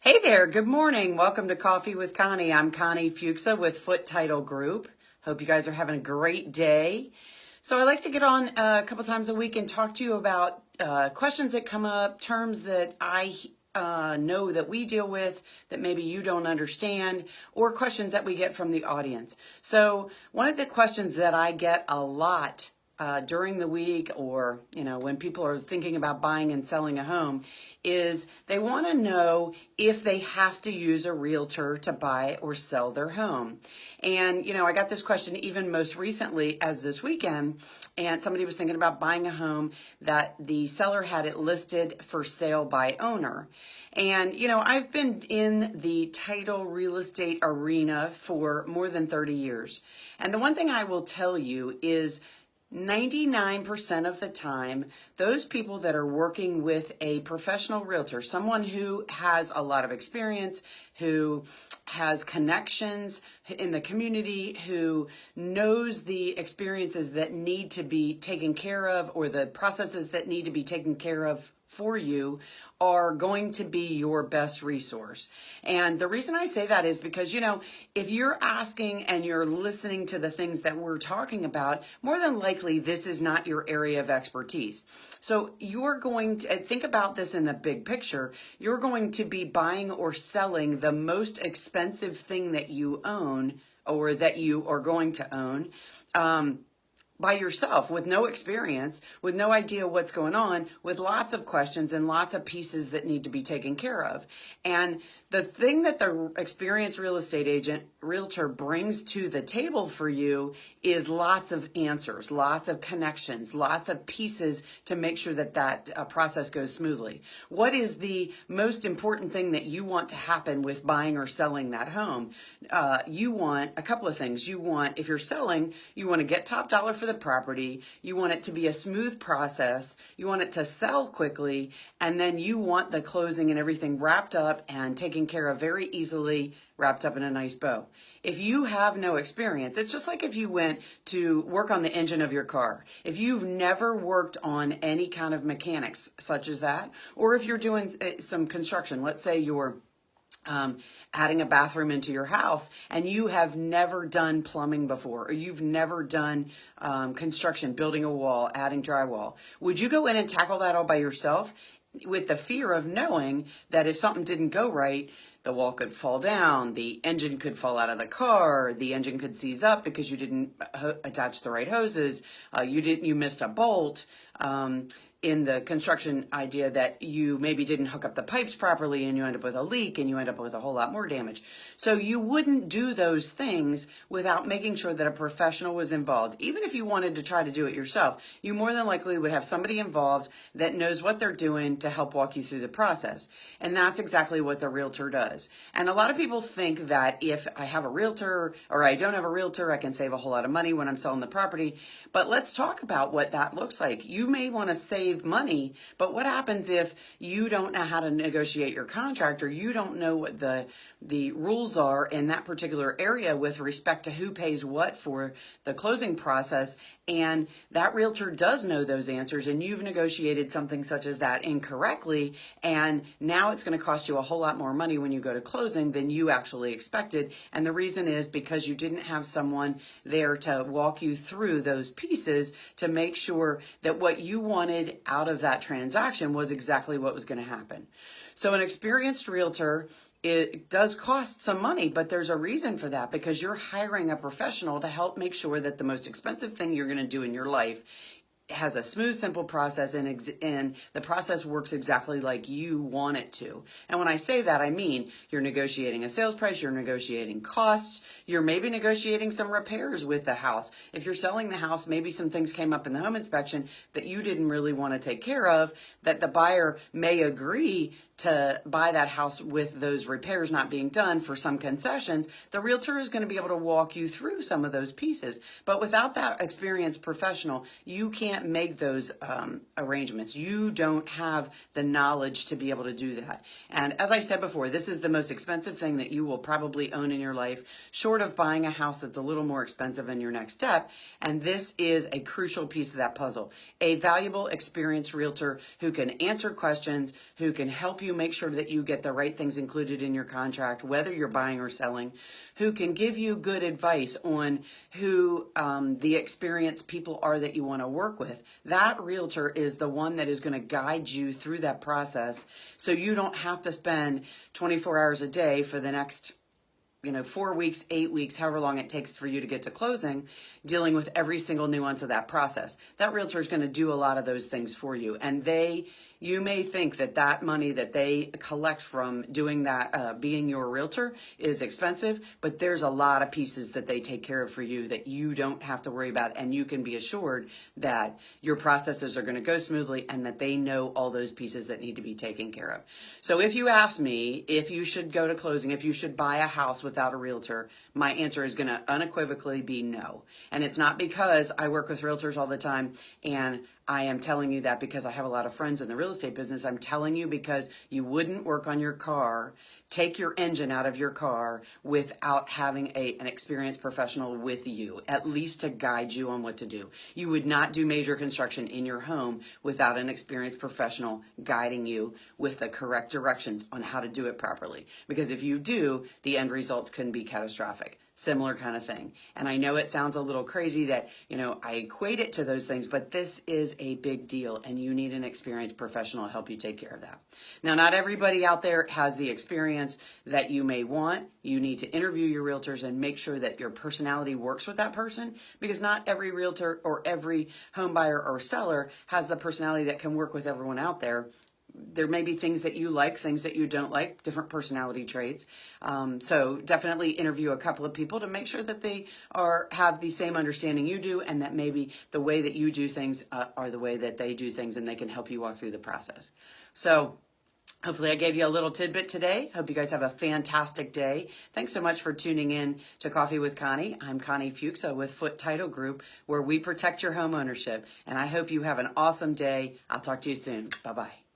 Hey there, good morning. Welcome to Coffee with Connie. I'm Connie Fuchsa with Foot Title Group. Hope you guys are having a great day. So I like to get on a couple times a week and talk to you about questions that come up, terms that I know that we deal with that maybe you don't understand, or questions that we get from the audience. So one of the questions that I get a lot during the week, or when people are thinking about buying and selling a home, is they want to know if they have to use a realtor to buy or sell their home. And I got this question even most recently as this weekend, and somebody was thinking about buying a home that the seller had it listed for sale by owner. And I've been in the title real estate arena for more than 30 years. And the one thing I will tell you is 99% of the time, those people that are working with a professional realtor, someone who has a lot of experience, who has connections in the community, who knows the experiences that need to be taken care of or the processes that need to be taken care of for you, are going to be your best resource. And the reason I say that is because, if you're asking and you're listening to the things that we're talking about, more than likely this is not your area of expertise. So you're going to think about this in the big picture. You're going to be buying or selling the most expensive thing that you own or that you are going to own. By yourself, with no experience, with no idea what's going on, with lots of questions and lots of pieces that need to be taken care of. And the thing that the experienced real estate agent, realtor brings to the table for you is lots of answers, lots of connections, lots of pieces to make sure that that process goes smoothly. What is the most important thing that you want to happen with buying or selling that home? You want a couple of things. You want, if you're selling, you want to get top dollar for the property. You want it to be a smooth process. You want it to sell quickly. And then you want the closing and everything wrapped up and taken care of very easily, wrapped up in a nice bow. If you have no experience, it's just like if you went to work on the engine of your car. If you've never worked on any kind of mechanics such as that, or if you're doing some construction, let's say you're adding a bathroom into your house and you have never done plumbing before, or you've never done construction, building a wall, adding drywall, would you go in and tackle that all by yourself with the fear of knowing that if something didn't go right, the wall could fall down, the engine could fall out of the car, the engine could seize up because you didn't attach the right hoses, you missed a bolt, in the construction idea that you maybe didn't hook up the pipes properly and you end up with a leak and you end up with a whole lot more damage. So you wouldn't do those things without making sure that a professional was involved. Even if you wanted to try to do it yourself, you more than likely would have somebody involved that knows what they're doing to help walk you through the process. And that's exactly what the realtor does. And a lot of people think that if I have a realtor or I don't have a realtor, I can save a whole lot of money when I'm selling the property. But let's talk about what that looks like. You may want to save money, but what happens if you don't know how to negotiate your contract, or you don't know what the rules are in that particular area with respect to who pays what for the closing process, and that realtor does know those answers, and you've negotiated something such as that incorrectly, and now it's going to cost you a whole lot more money when you go to closing than you actually expected. And the reason is because you didn't have someone there to walk you through those pieces to make sure that what you wanted out of that transaction was exactly what was going to happen. So an experienced realtor, it does cost some money, but there's a reason for that, because you're hiring a professional to help make sure that the most expensive thing you're going to do in your life has a smooth, simple process, and the process works exactly like you want it to. And when I say that, I mean you're negotiating a sales price, you're negotiating costs, you're maybe negotiating some repairs with the house. If you're selling the house, maybe some things came up in the home inspection that you didn't really want to take care of, that the buyer may agree to buy that house with those repairs not being done for some concessions. The realtor is going to be able to walk you through some of those pieces. But without that experienced professional, you can't make those arrangements. You don't have the knowledge to be able to do that. And as I said before, this is the most expensive thing that you will probably own in your life, short of buying a house that's a little more expensive in your next step. And this is a crucial piece of that puzzle. A valuable, experienced realtor who can answer questions, who can help you you make sure that you get the right things included in your contract, whether you're buying or selling, who can give you good advice on who the experienced people are that you want to work with. That realtor is the one that is going to guide you through that process, so you don't have to spend 24 hours a day for the next 4 weeks, 8 weeks, however long it takes for you to get to closing, dealing with every single nuance of that process. That realtor is going to do a lot of those things for you. And you may think that that money that they collect from doing that, being your realtor, is expensive, but there's a lot of pieces that they take care of for you that you don't have to worry about, and you can be assured that your processes are going to go smoothly and that they know all those pieces that need to be taken care of. So if you ask me if you should go to closing, if you should buy a house without a realtor, my answer is going to unequivocally be no. And it's not because I work with realtors all the time and I am telling you that because I have a lot of friends in the real estate business. I'm telling you because you wouldn't work on your car, take your engine out of your car without having an experienced professional with you, at least to guide you on what to do. You would not do major construction in your home without an experienced professional guiding you with the correct directions on how to do it properly. Because if you do, the end results can be catastrophic. Similar kind of thing. And I know it sounds a little crazy that, I equate it to those things, but this is a big deal and you need an experienced professional to help you take care of that. Now, not everybody out there has the experience that you may want. You need to interview your realtors and make sure that your personality works with that person, because not every realtor or every home buyer or seller has the personality that can work with everyone out there. There may be things that you like, things that you don't like, different personality traits. So definitely interview a couple of people to make sure that they have the same understanding you do, and that maybe the way that you do things are the way that they do things, and they can help you walk through the process. So hopefully I gave you a little tidbit today. Hope you guys have a fantastic day. Thanks so much for tuning in to Coffee with Connie. I'm Connie Fuchsa with Foot Title Group, where we protect your home ownership. And I hope you have an awesome day. I'll talk to you soon. Bye-bye.